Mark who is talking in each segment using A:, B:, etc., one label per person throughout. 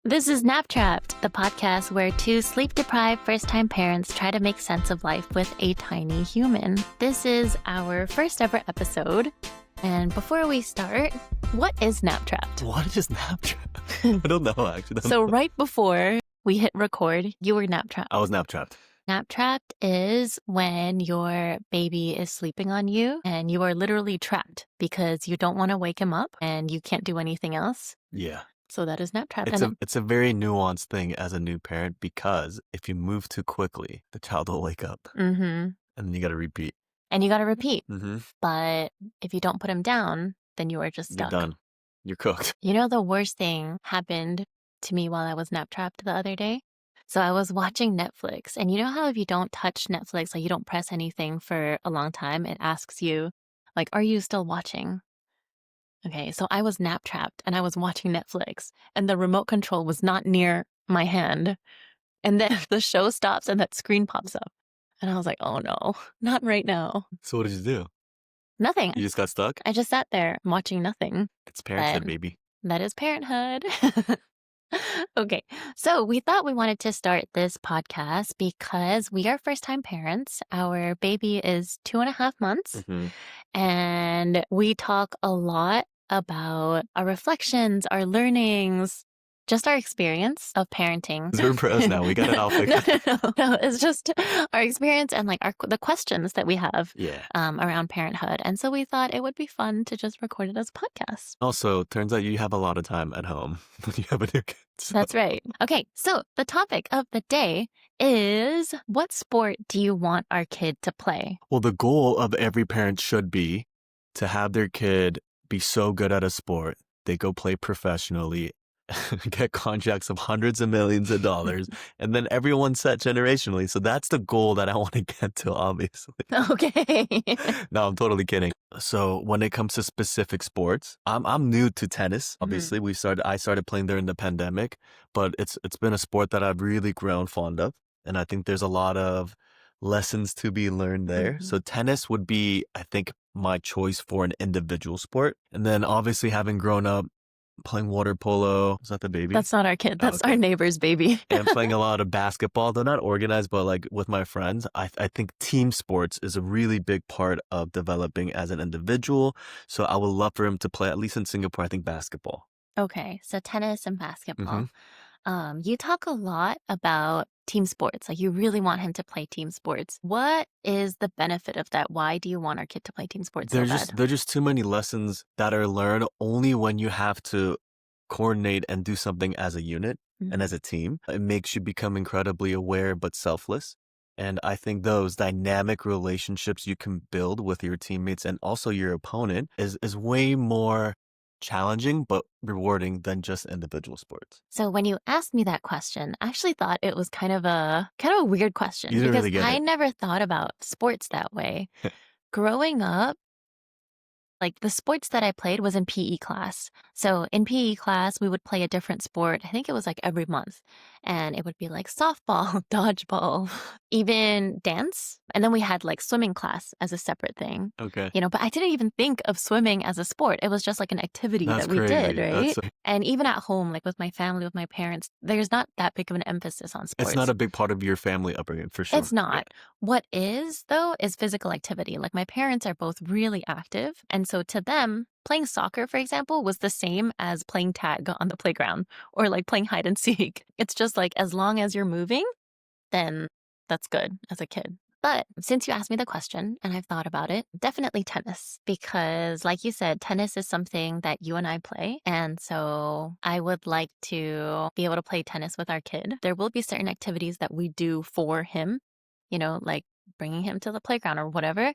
A: This is Nap Trapped, the podcast where two sleep-deprived first-time parents try to make sense of life with a tiny human. This is our first ever episode. And before we start, what is Nap Trapped?
B: What is nap trapped? I don't know, actually.
A: So right before we hit record, you were nap trapped.
B: I was nap trapped.
A: Nap trapped is when your baby is sleeping on you and you are literally trapped because you don't want to wake him up and you can't do anything else.
B: Yeah.
A: So that is nap trapped.
B: It's a very nuanced thing as a new parent because if you move too quickly, the child will wake up
A: Mm-hmm.
B: and then you got to repeat.
A: And you got to repeat.
B: Mm-hmm.
A: But if you don't put him down, then you are just
B: You're
A: stuck.
B: done. You're cooked.
A: You know, the worst thing happened to me while I was nap trapped the other day. So I was watching Netflix, and you know how if you don't touch Netflix, like you don't press anything for a long time, it asks you, like, are you still watching? Okay, so I was nap trapped and I was watching Netflix, and the remote control was not near my hand. And then the show stops and that screen pops up. And I was like, oh no, not right now.
B: So what did you do?
A: Nothing.
B: You just got stuck?
A: I just sat there watching nothing.
B: It's parenthood,
A: Then-
B: baby.
A: That is parenthood. Okay, so we thought we wanted to start this podcast because we are first-time parents. Our baby is 2.5 months,
B: Mm-hmm.
A: and we talk a lot about our reflections, our learnings, just our experience of parenting.
B: We're pros now. We got it all figured out.
A: No, it's just our experience and like the questions that we have
B: Yeah.
A: around parenthood. And so we thought it would be fun to just record it as a podcast.
B: Also, turns out you have a lot of time at home when you have a new kid. So
A: That's right. Okay, so the topic of the day is what sport do you want our kid to play?
B: Well, the goal of every parent should be to have their kid be so good at a sport, they go play professionally, get contracts of hundreds of millions of dollars, and then everyone's set generationally. So that's the goal that I want to get to, obviously.
A: Okay.
B: No, I'm totally kidding. So when it comes to specific sports, I'm new to tennis. Obviously, I started playing during the pandemic, but it's been a sport that I've really grown fond of, and I think there's a lot of lessons to be learned there.
A: Mhm.
B: So tennis would be, I think, my choice for an individual sport. And then obviously having grown up playing water polo, is that the baby?
A: That's not our kid. That's
B: Okay.
A: our neighbor's baby.
B: And playing a lot of basketball, though not organized, but like with my friends. I think team sports is a really big part of developing as an individual. So I would love for him to play, at least in Singapore, I think basketball.
A: Okay, so tennis and basketball.
B: Mm-hmm.
A: You talk a lot about team sports. Like you really want him to play team sports. What is the benefit of that? Why do you want our kid to play team sports so bad?
B: There's just too many lessons that are learned only when you have to coordinate and do something as a unit and as a team. It makes you become incredibly aware but selfless. And I think those dynamic relationships you can build with your teammates and also your opponent is way more challenging but rewarding than just individual sports.
A: So when you asked me that question, I actually thought it was kind of a weird question
B: You didn't
A: because
B: really get
A: I
B: it.
A: never thought about sports that way. Growing up, like the sports that I played was in PE class. So in PE class, we would play a different sport. I think it was like every month. And it would be like softball, dodgeball, even dance. And then we had like swimming class as a separate thing.
B: Okay.
A: You know, but I didn't even think of swimming as a sport. It was just like an activity
B: That's
A: that we did,
B: crazy.
A: right?
B: That's
A: And even at home, like with my family, with my parents, there's not that big of an emphasis on sports.
B: It's not a big part of your family upbringing for sure.
A: It's not. What is, though, is physical activity. Like my parents are both really active. And so to them, playing soccer, for example, was the same as playing tag on the playground or like playing hide and seek. It's just like as long as you're moving, then that's good as a kid. But since you asked me the question and I've thought about it, definitely tennis. Because like you said, tennis is something that you and I play. And so I would like to be able to play tennis with our kid. There will be certain activities that we do for him, you know, like bringing him to the playground or whatever.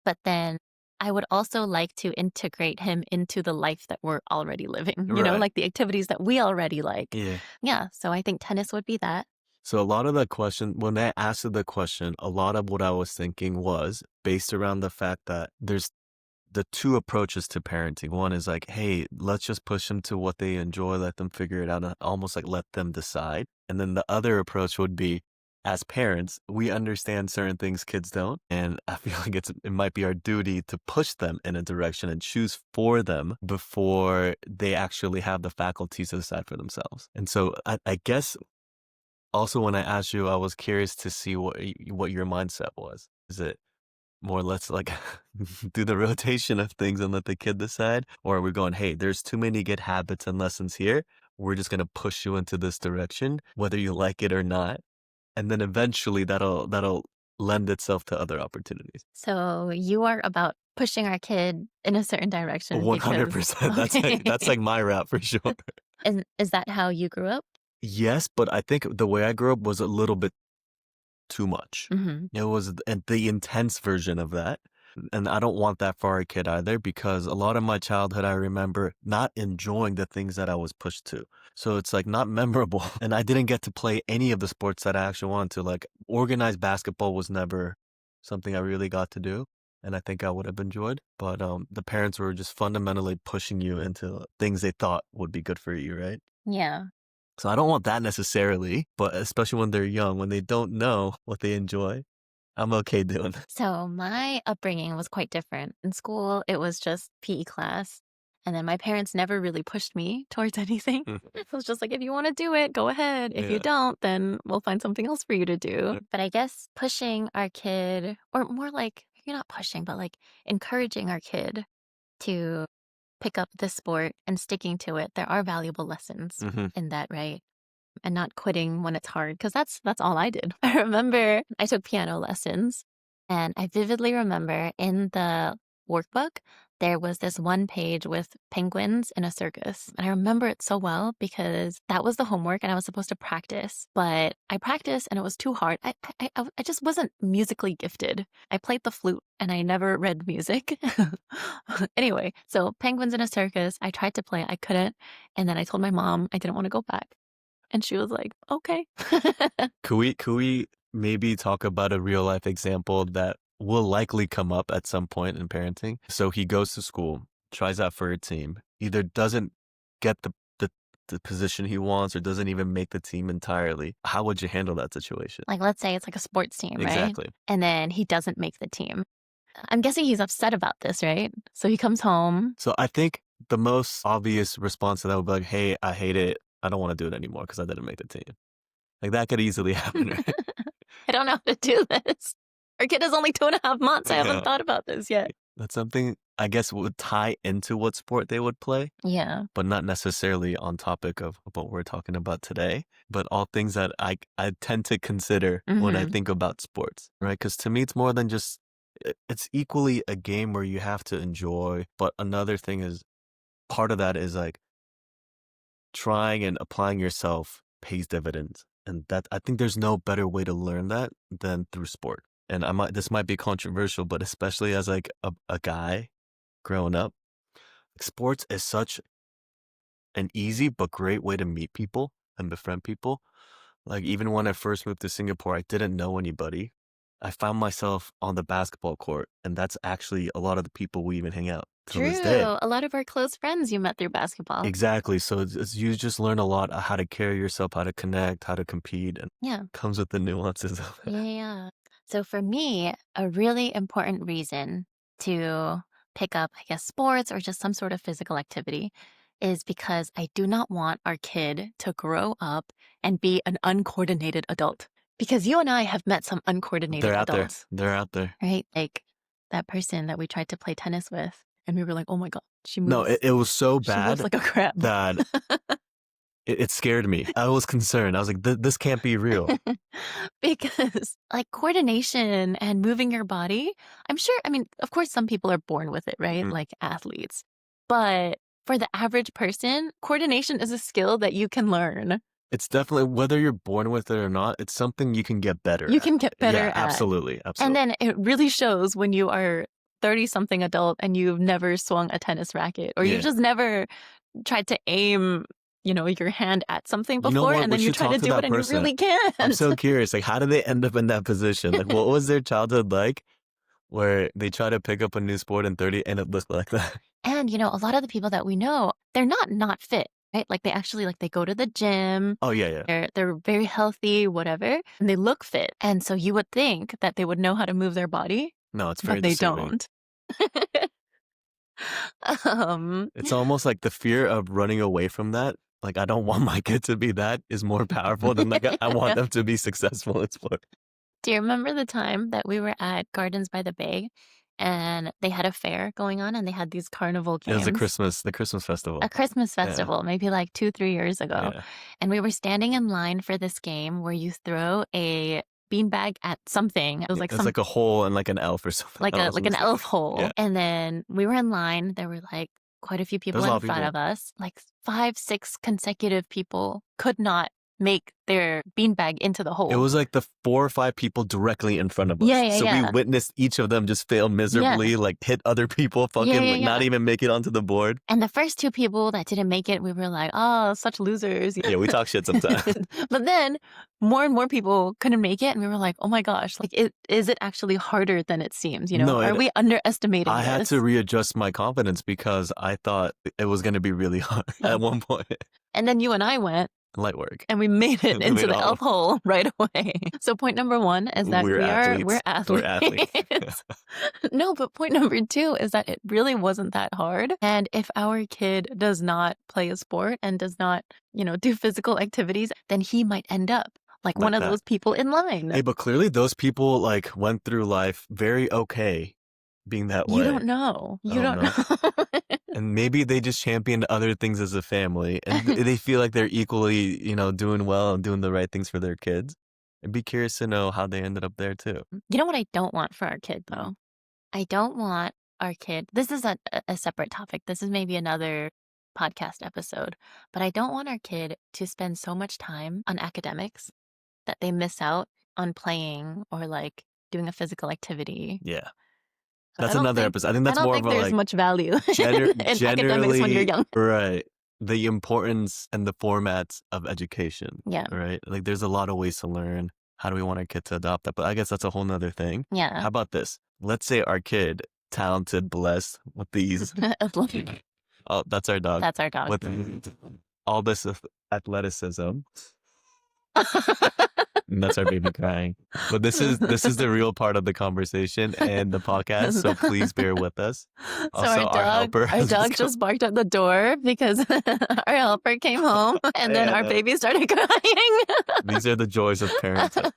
A: But then I would also like to integrate him into the life that we're already living, you know,
B: Right.
A: like the activities that we already like.
B: Yeah.
A: Yeah. So I think tennis would be that.
B: So a lot of the question, when I asked the question, a lot of what I was thinking was based around the fact that there's the two approaches to parenting. One is like, hey, let's just push them to what they enjoy, let them figure it out, and almost like let them decide. And then the other approach would be, as parents, we understand certain things kids don't. And I feel like it might be our duty to push them in a direction and choose for them before they actually have the faculties to decide for themselves. And so I guess also when I asked you, I was curious to see what your mindset was. Is it more or less like do the rotation of things and let the kid decide? Or are we going, hey, there's too many good habits and lessons here. We're just going to push you into this direction, whether you like it or not. And then eventually that'll lend itself to other opportunities.
A: So you are about pushing our kid in a certain direction because
B: 100%. That's
A: okay.
B: like my route for sure.
A: And is that how you grew up?
B: Yes, but I think the way I grew up was a little bit too much.
A: Mm-hmm.
B: It was the intense version of that. And I don't want that for our kid either, because a lot of my childhood, I remember not enjoying the things that I was pushed to. So it's like not memorable. And I didn't get to play any of the sports that I actually wanted to. Like organized basketball was never something I really got to do. And I think I would have enjoyed. But the parents were just fundamentally pushing you into things they thought would be good for you, right?
A: Yeah.
B: So I don't want that necessarily, but especially when they're young, when they don't know what they enjoy, I'm okay doing it.
A: So my upbringing was quite different. In school, it was just PE class. And then my parents never really pushed me towards anything. It was just like, if you want to do it, go ahead. If you
B: Yeah.
A: don't, then we'll find something else for you to do.
B: Yeah.
A: But I guess pushing our kid, or more like, you're not pushing, but like encouraging our kid to pick up this sport and sticking to it. There are valuable lessons
B: hmm
A: in that, right? And not quitting when it's hard, because that's all I did. I remember I took piano lessons, and I vividly remember in the workbook there was this one page with penguins in a circus, and I remember it so well because that was the homework and I was supposed to practice, but I practiced and it was too hard. I just wasn't musically gifted. I played the flute and I never read music. Anyway, so penguins in a circus, I tried to play, I couldn't, and then I told my mom I didn't want to go back. And she was like, okay.
B: Could we maybe talk about a real life example that will likely come up at some point in parenting? So he goes to school, tries out for a team, either doesn't get the position he wants or doesn't even make the team entirely. How would you handle that situation?
A: Like, let's say it's like a sports team, right?
B: Exactly.
A: And then he doesn't make the team. I'm guessing he's upset about this, right? So he comes home.
B: So I think the most obvious response to that would be like, hey, I hate it. I don't want to do it anymore because I didn't make the team. Like that could easily happen, right?
A: I don't know how to do this. Our kid is only 2.5 months. I
B: Yeah.
A: haven't thought about this yet.
B: That's something I guess would tie into what sport they would play,
A: Yeah.
B: but not necessarily on topic of what we're talking about today, but all things that I tend to consider when I
A: Mhm.
B: think about sports, right? Because to me, it's more than just, it's equally a game where you have to enjoy, but another thing is, part of that is like trying and applying yourself pays dividends. And that, I think there's no better way to learn that than through sport. And this might be controversial, but especially as like a guy growing up, sports is such an easy but great way to meet people and befriend people. Like even when I first moved to Singapore, I didn't know anybody. I found myself on the basketball court, and that's actually a lot of the people we even hang out till this day.
A: True. A lot of our close friends you met through basketball.
B: Exactly. So you just learn a lot how to carry yourself, how to connect, how to compete, and
A: Yeah.
B: comes with the nuances of it.
A: Yeah. So for me, a really important reason to pick up, I guess, sports or just some sort of physical activity is because I do not want our kid to grow up and be an uncoordinated adult. Because you and I have met some uncoordinated
B: They're out there.
A: adults,
B: They're out there.
A: right? Like that person that we tried to play tennis with, and we were like, oh my God, she
B: No,
A: moves.
B: it was so
A: She moves
B: bad
A: like a crab.
B: that it scared me. I was concerned. I was like, this can't be real.
A: Because like coordination and moving your body, I'm sure, I mean, of course, some people are born with it, right?
B: Mhm.
A: Like athletes. But for the average person, coordination is a skill that you can learn.
B: It's definitely, whether you're born with it or not, it's something you can get better
A: You
B: at.
A: can get better
B: Yeah,
A: at.
B: absolutely.
A: And
B: Absolutely.
A: then it really shows when you are 30-something adult and you've never swung a tennis racket or
B: Yeah.
A: you've just never tried to aim, your hand at something
B: You know
A: before
B: what?
A: and
B: We
A: then you
B: should
A: try to
B: talk to
A: do
B: that
A: it and you
B: person.
A: really can't.
B: I'm so curious. Like, how did they end up in that position? Like, what was their childhood like where they try to pick up a new sport in 30 and it looked like that?
A: And, a lot of the people that we know, they're not fit. right? Like they actually like they go to the gym,
B: Oh, yeah, yeah.
A: they're very healthy, whatever, and they look fit. And so you would think that they would know how to move their body,
B: No, it's very
A: but they
B: deceiving.
A: don't. um,
B: It's almost like the fear of running away from that. Like, I don't want my kid to be that is more powerful than like I want them to be successful in sport.
A: do you remember the time that we were at Gardens by the Bay and they had a fair going on and they had these carnival
B: It was
A: games?
B: The Christmas festival.
A: A Christmas
B: Yeah,
A: festival, maybe like 2, 3 years ago.
B: yeah.
A: And we were standing in line for this game where you throw a beanbag at something. It was like
B: It's like a hole and like an elf or something. I don't know,
A: like an
B: something
A: elf
B: stupid.
A: hole.
B: Yeah.
A: And then we were in line. There were like quite a few people
B: There's a lot
A: in
B: of
A: front
B: people.
A: of us. Like 5, 6 consecutive people could not make their beanbag into the hole.
B: It was like the 4 or 5 people directly in front of us.
A: Yeah, yeah,
B: So
A: yeah.
B: we witnessed each of them just fail miserably, like hit other people, fucking
A: Yeah, yeah,
B: like not
A: yeah.
B: even make it onto the board.
A: And the first 2 people that didn't make it, we were like, oh, such losers.
B: Yeah, we talk shit sometimes.
A: But then more and more people couldn't make it. And we were like, oh my gosh, like, is it actually harder than it seems? You know,
B: No,
A: are we underestimating
B: I had
A: this?
B: to readjust my confidence because I thought it was going to be really hard at one point.
A: And then you and I went
B: Light work.
A: and we made it
B: We
A: into
B: made
A: the
B: all-
A: elf hole right away. So point number 1 is that
B: We're athletes.
A: we're
B: We're athletes.
A: athletes. No, but point number 2 is that it really wasn't that hard. And if our kid does not play a sport and does not, do physical activities, then he might end up like one
B: Like
A: of
B: that.
A: those people in line.
B: Hey, but clearly those people like went through life very okay being that way.
A: You don't know. You
B: don't
A: don't know.
B: And maybe they just championed other things as a family and they feel like they're equally, doing well and doing the right things for their kids. I'd be curious to know how they ended up there too.
A: You know what I don't want for our kid, though? I don't want our kid. This is a separate topic. This is maybe another podcast episode. But I don't want our kid to spend so much time on academics that they miss out on playing or like doing a physical activity.
B: Yeah.
A: I
B: That's
A: don't
B: another
A: think-
B: episode. I think that's
A: I don't
B: more
A: think
B: of a
A: there's
B: like
A: much value in academics when you're young.
B: Right. The importance and the formats of education.
A: Yeah.
B: Right. Like there's a lot of ways to learn. How do we want our kid to adopt that? But I guess that's a whole nother thing.
A: Yeah.
B: How about this? Let's say our kid, talented, blessed with these. Oh, that's our dog.
A: That's our dog.
B: With all this athleticism. And that's our baby crying. But this is the real part of the conversation and the podcast, so please bear with us.
A: So
B: Also, our helper
A: our
B: has
A: dog just barked at the door because our helper came home and then
B: Yeah,
A: our
B: no.
A: baby started crying.
B: These are the joys of parenthood.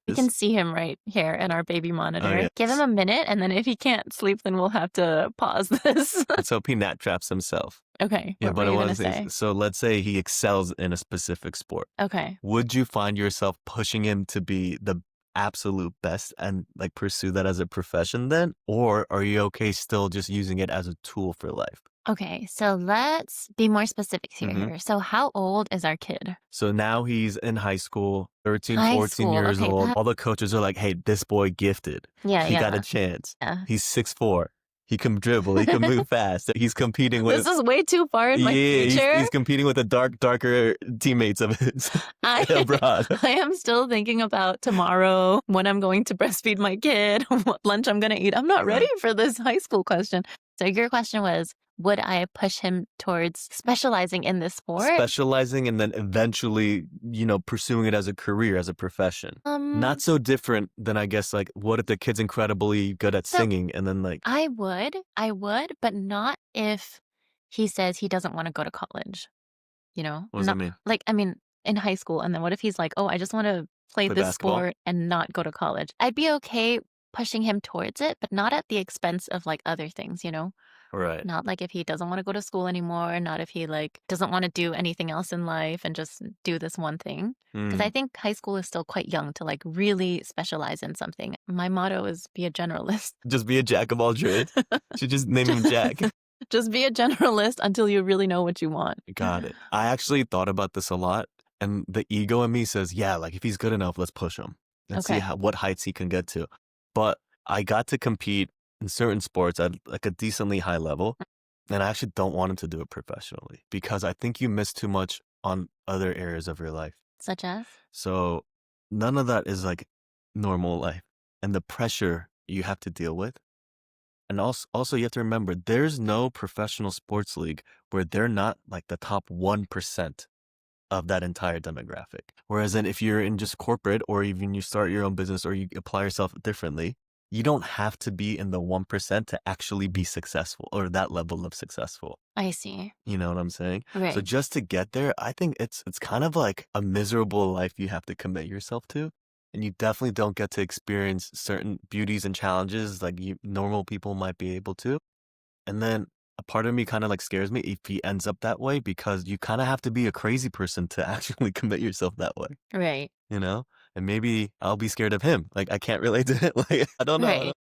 A: You can see him right here in our baby monitor.
B: yes.
A: Give him a minute, and then if he can't sleep, then we'll have to pause this.
B: Let's hope he nap traps himself.
A: Okay.
B: Yeah,
A: what
B: but
A: were
B: I
A: you
B: want
A: gonna
B: to
A: say?
B: say, so let's say he excels in a specific sport.
A: Okay.
B: Would you find yourself pushing him to be the absolute best and like pursue that as a profession then? Or are you okay still just using it as a tool for life?
A: Okay. So let's be more specific here.
B: Mhm.
A: So how old is our kid?
B: So now he's in high school, 13,
A: High
B: 14
A: school,
B: years
A: okay,
B: old.
A: that-
B: All the coaches are like, hey, this boy gifted.
A: Yeah,
B: He
A: yeah.
B: got a chance.
A: Yeah.
B: He's 6'4". He can dribble. He can move fast. He's competing with...
A: This is way too far in my future.
B: He's competing with the darker teammates of his abroad.
A: I am still thinking about tomorrow when I'm going to breastfeed my kid, what lunch I'm going to eat. I'm not ready for this high school question. So your question was, would I push him towards specializing in this sport?
B: Specializing and then eventually, pursuing it as a career, as a profession. Not so different than, I guess, like, what if the kid's incredibly good at
A: So-
B: singing and then like...
A: I would, but not if he says he doesn't want to go to college.
B: What does
A: Not-
B: that mean?
A: Like, I mean, in high school. And then what if he's like, oh, I just want to play
B: Play
A: this
B: basketball?
A: sport and not go to college? I'd be okay pushing him towards it, but not at the expense of like other things,
B: Right.
A: Not like if he doesn't want to go to school anymore, not if he like doesn't want to do anything else in life and just do this one thing. Because I think high school is still quite young to like really specialize in something. My motto is be a generalist.
B: Just be a jack of all trades. Should just name him Jack.
A: Just be a generalist until you really know what you want.
B: Got it. I actually thought about this a lot, and the ego in me says, yeah, like if he's good enough, let's push him and see
A: Okay.
B: what heights he can get to. But I got to compete in certain sports at like a decently high level, and I actually don't want him to do it professionally because I think you miss too much on other areas of your life.
A: Such as?
B: So none of that is like normal life, and the pressure you have to deal with And also you have to remember there's no professional sports league where they're not like the top 1% of that entire demographic. Whereas then if you're in just corporate or even you start your own business or you apply yourself differently, you don't have to be in the 1% to actually be successful or that level of successful.
A: I see.
B: You know what I'm saying? So
A: Right.
B: just to get there, I think it's kind of like a miserable life you have to commit yourself to. And you definitely don't get to experience certain beauties and challenges like normal people might be able to. And then a part of me kind of like scares me if he ends up that way because you kind of have to be a crazy person to actually commit yourself that way,
A: Right.
B: you know? And maybe I'll be scared of him. Like I can't relate to it. Like I don't know.
A: Right.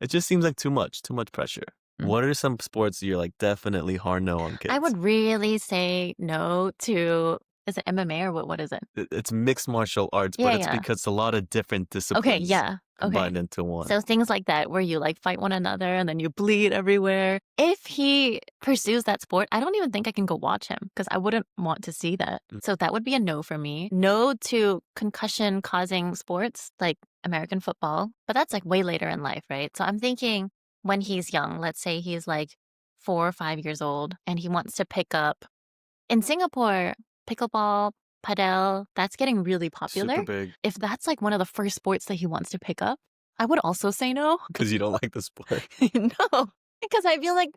B: It just seems like too much pressure.
A: Mm.
B: What are some sports you're like definitely hard no on kids?
A: I would really say no to, is it MMA or what is it?
B: It's mixed martial arts,
A: Yeah,
B: but it's
A: yeah.
B: because a lot of different
A: Okay,
B: disciplines
A: yeah. Okay.
B: combined into one.
A: So things like that where you like fight one another and then you bleed everywhere. If he pursues that sport, I don't even think I can go watch him because I wouldn't want to see that. So that would be a no for me. No to concussion causing sports like American football, but that's like way later in life, right? So I'm thinking when he's young, let's say he's like 4 or 5 years old and he wants to pick up in Singapore, pickleball, padel, that's getting really popular.
B: Super big
A: If that's like one of the first sports that he wants to pick up, I would also say no.
B: because you don't like the sport.
A: No, because I feel like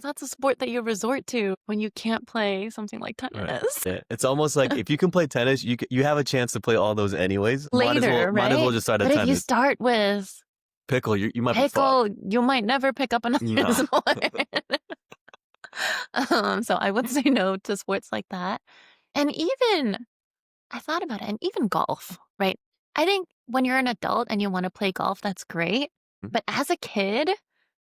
A: that's a sport that you resort to when you can't play something like tennis.
B: Right. Yeah. It's almost like if you can play tennis, you have a chance to play all those anyways.
A: Later,
B: might as well
A: right?
B: just start at
A: But if you
B: tennis.
A: start with
B: Pickle, you might be fucked.
A: pickle, you might never pick up another
B: No.
A: sport. So I would say no to sports like that. And even, I thought about it, and even golf, right? I think when you're an adult and you want to play golf, that's great.
B: Mhm.
A: But as a kid,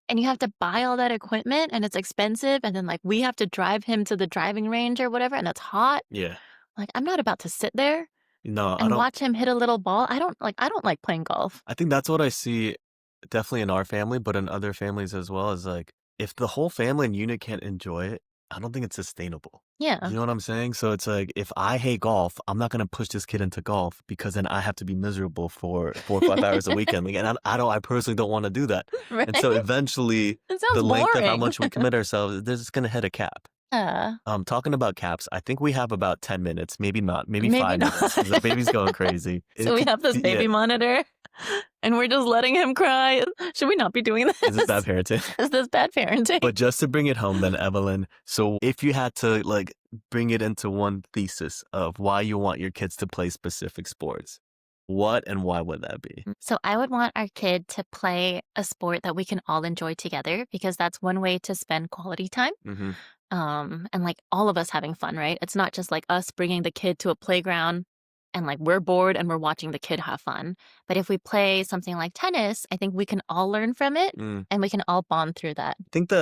A: and you have to buy all that equipment and it's expensive, and then like we have to drive him to the driving range or whatever, and it's hot.
B: Yeah.
A: Like I'm not about to sit there
B: No, I
A: and
B: don't.
A: watch him hit a little ball. I don't like playing golf.
B: I think that's what I see definitely in our family, but in other families as well, is like if the whole family and unit can't enjoy it, I don't think it's sustainable.
A: Yeah.
B: You know what I'm saying? So it's like if I hate golf, I'm not gonna push this kid into golf because then I have to be miserable for 4 or 5 hours a weekend. Like, and I personally don't want to do that.
A: Right?
B: And so eventually,
A: It sounds
B: the length of how
A: boring.
B: much we commit ourselves, this is gonna hit a cap.
A: Yeah.
B: Talking about caps, I think we have about 10 minutes, maybe not, maybe
A: Maybe
B: 5
A: not.
B: minutes. 'Cause the baby's going crazy.
A: So we have this baby monitor, and we're just letting him cry. Should we not be doing this?
B: Is this bad parenting?
A: Is this bad parenting?
B: But just to bring it home then, Evelyn, so if you had to like bring it into one thesis of why you want your kids to play specific sports, what and why would that be?
A: So I would want our kid to play a sport that we can all enjoy together because that's one way to spend quality time.
B: Mm-hmm.
A: And like all of us having fun, right? It's not just like us bringing the kid to a playground and like we're bored and we're watching the kid have fun. But if we play something like tennis, I think we can all learn from it and we can all bond through that.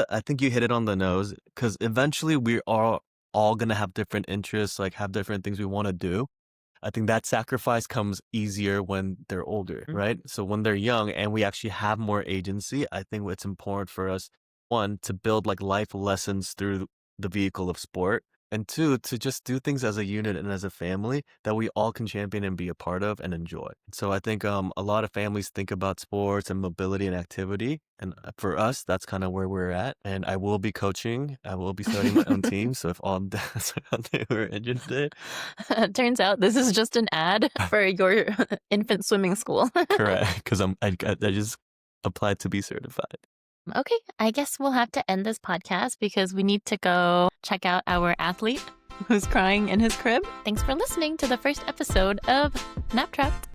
B: I think you hit it on the nose because eventually we are all gonna have different interests, like have different things we want to do. I think that sacrifice comes easier when they're older, right? So when they're young and we actually have more agency, I think it's important for us, one, to build like life lessons through the vehicle of sport, and two, to just do things as a unit and as a family that we all can champion and be a part of and enjoy. So I think a lot of families think about sports and mobility and activity. And for us, that's kind of where we're at. And I will be coaching. I will be starting my own team. So if all dads out there who are interested.
A: Turns out this is just an ad for your infant swimming school.
B: Correct. Because I just applied to be certified.
A: Okay, I guess we'll have to end this podcast because we need to go check out our athlete who's crying in his crib. Thanks for listening to the first episode of Nap Trapped.